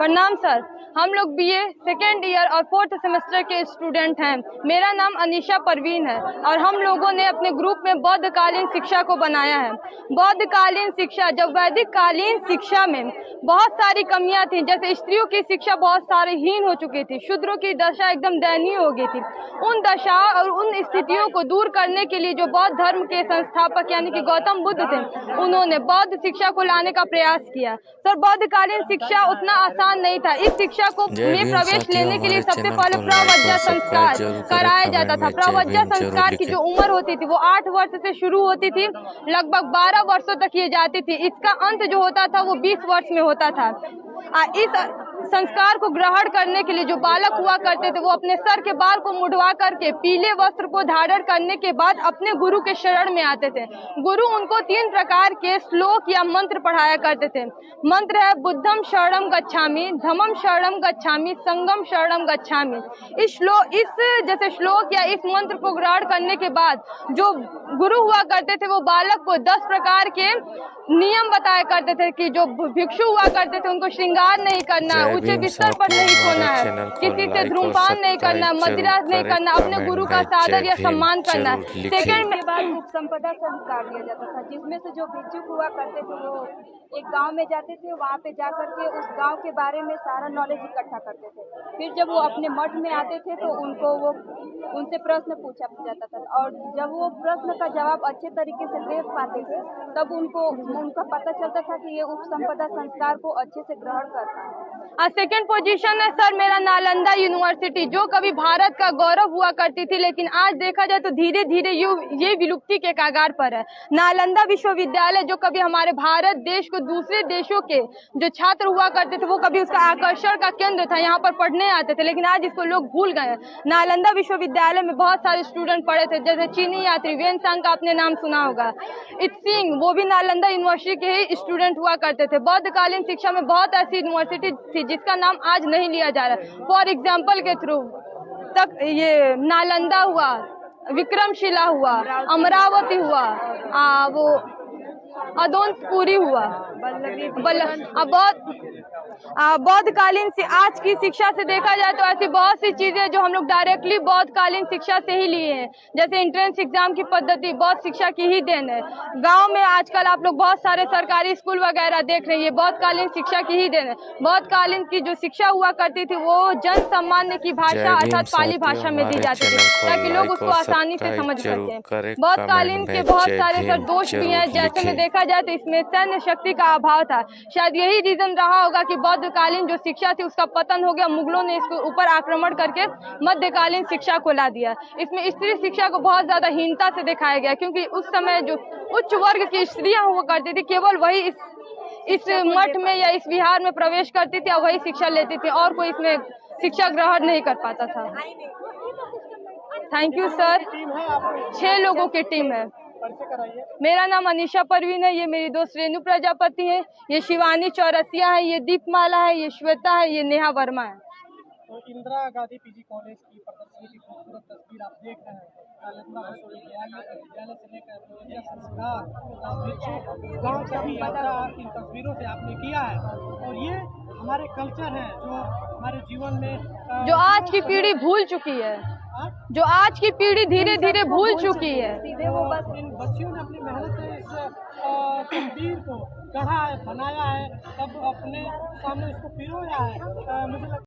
प्रणाम सर, हम लोग बीए सेकेंड ईयर और 4th सेमेस्टर के स्टूडेंट हैं। मेरा नाम अनीशा परवीन है और हम लोगों ने अपने ग्रुप में बौद्धकालीन शिक्षा को बनाया है। बौद्धकालीन शिक्षा, जब वैदिक कालीन शिक्षा में बहुत सारी कमियां थी, जैसे स्त्रियों की शिक्षा बहुत सारी हीन हो चुकी थी, शूद्रों की दशा एकदम दयनीय हो गई थी। उन दशा और उन स्थितियों को दूर करने के लिए जो बौद्ध धर्म के संस्थापक यानी कि गौतम बुद्ध थे, उन्होंने बौद्ध शिक्षा को लाने का प्रयास किया। सर, बौद्धकालीन शिक्षा उतना आसान नहीं था। इस शिक्षा को में प्रवेश लेने के लिए सबसे पहले प्रवज्जा संस्कार कराया जाता था। प्रवज्जा संस्कार की जो उम्र होती थी वो 8 वर्ष से शुरू होती थी, लगभग 12 वर्षों तक ये जाती थी। इसका अंत जो होता था वो 20 वर्ष में होता था। इस संस्कार को ग्रहण करने के लिए जो बालक हुआ करते थे वो अपने सर के बाल को मुड़वा करके पीले वस्त्र को धारण करने के बाद अपने गुरु के शरण में आते थे। गुरु उनको 3 प्रकार के श्लोक या मंत्र पढ़ाया करते थे। मंत्र है बुद्धम शरणम गच्छामि, धम्मम शरणम गच्छामि, संगम शरणम गच्छामि। इस जैसे श्लोक या इस मंत्र को ग्रहण करने के बाद जो गुरु हुआ करते थे वो बालक को 10 प्रकार के नियम बताया करते थे कि जो भिक्षु हुआ करते थे उनको श्रृंगार नहीं करना, ऊंचे बिस्तर पर नहीं सोना है, किसी से धूम्रपान नहीं करना, मदिरा नहीं करना, अपने गुरु का सादर या सम्मान करना। सेकंड में बाद उपसंपदा संस्कार दिया जाता था, जिसमें से जो भिक्षुक हुआ करते थे वो एक गांव में जाते थे, वहां पे जाकर के उस गांव के बारे में सारा नॉलेज इकट्ठा करते थे। फिर जब वो अपने मठ में आते थे तो उनसे प्रश्न पूछा जाता था, और जब वो प्रश्न का जवाब अच्छे तरीके से दे पाते थे तब उनका पता चलता था कि ये उपसंपदा संस्कार को अच्छे से ग्रहण करता है। सेकेंड पोजीशन है सर मेरा नालंदा यूनिवर्सिटी, जो कभी भारत का गौरव हुआ करती थी, लेकिन आज देखा जाए तो धीरे धीरे ये विलुप्ति के कगार पर है। नालंदा विश्वविद्यालय जो कभी हमारे भारत देश को दूसरे देशों के जो छात्र हुआ करते थे वो कभी उसका आकर्षण का केंद्र था, यहाँ पर पढ़ने आते थे, लेकिन आज इसको लोग भूल गए। नालंदा विश्वविद्यालय में बहुत सारे स्टूडेंट पढ़े थे, जैसे चीनी यात्री वेनसांग का आपने नाम सुना होगा, इत सिंह, वो भी नालंदा यूनिवर्सिटी के ही स्टूडेंट हुआ करते थे। बौद्धकालीन शिक्षा में बहुत ऐसी यूनिवर्सिटी थी जिसका नाम आज नहीं लिया जा रहा। फॉर एग्जाम्पल के थ्रू तक ये नालंदा हुआ, विक्रमशिला हुआ, अमरावती हुआ, वो अदोनपुरी हुआ, बौद्धकालीन से आज की शिक्षा से देखा जाए तो ऐसी बहुत सी चीजें जो हम लोग डायरेक्टली बौद्धकालीन शिक्षा से ही लिए हैं, जैसे एंट्रेंस एग्जाम की पद्धति बौद्ध शिक्षा की ही देन है। गांव में आजकल आप लोग बहुत सारे सरकारी स्कूल वगैरह देख रहे हैं, बौद्धकालीन शिक्षा की ही देन है। बौद्धकालीन की जो शिक्षा हुआ करती थी वो जन सामान्य की भाषा अर्थात पाली भाषा में दी जाती थी ताकि लोग उसको आसानी से समझ सकें। बौद्धकालीन के बहुत सारे सर दोष भी हैं, जैसे में देखा जाए तो इसमें सैन्य शक्ति का अभाव था। शायद यही रीजन रहा होगा कि बौद्धकालीन जो शिक्षा थी उसका पतन हो गया, मुगलों ने इसके ऊपर आक्रमण करके मध्यकालीन शिक्षा को ला दिया। इसमें स्त्री शिक्षा को बहुत ज्यादा हीनता से दिखाया गया, क्योंकि उस समय जो उच्च वर्ग की स्त्रियां हुआ करती थी केवल वही इस मठ में या इस विहार में प्रवेश करती थी और वही शिक्षा लेती थी, और कोई इसमें शिक्षा ग्रहण नहीं कर पाता था। Thank you sir. 6 लोगों की टीम है। मेरा नाम अनीशा परवीन है, ये मेरी दोस्त रेणु प्रजापति है, ये शिवानी चौरसिया है, ये दीपमाला है, ये श्वेता है, ये नेहा वर्मा है। तो इंदिरा गांधी पीजी कॉलेज की प्रदर्शनी की खूबसूरत तस्वीर आप देख रहे हैं। नालंदा विश्वविद्यालय से लेकर प्रवज्जा संस्कार गाँव से भी यात्रा इन तस्वीरों से आपने किया है, और ये हमारे कल्चर है जो हमारे जीवन में जो आज की पीढ़ी भूल चुकी है, जो आज की पीढ़ी धीरे धीरे भूल चुकी है। सीधे वो बस इन बच्चियों ने अपनी मेहनत से इस तस्वीर को गढ़ा है, बनाया है, तब अपने सामने इसको पिरोया है। मुझे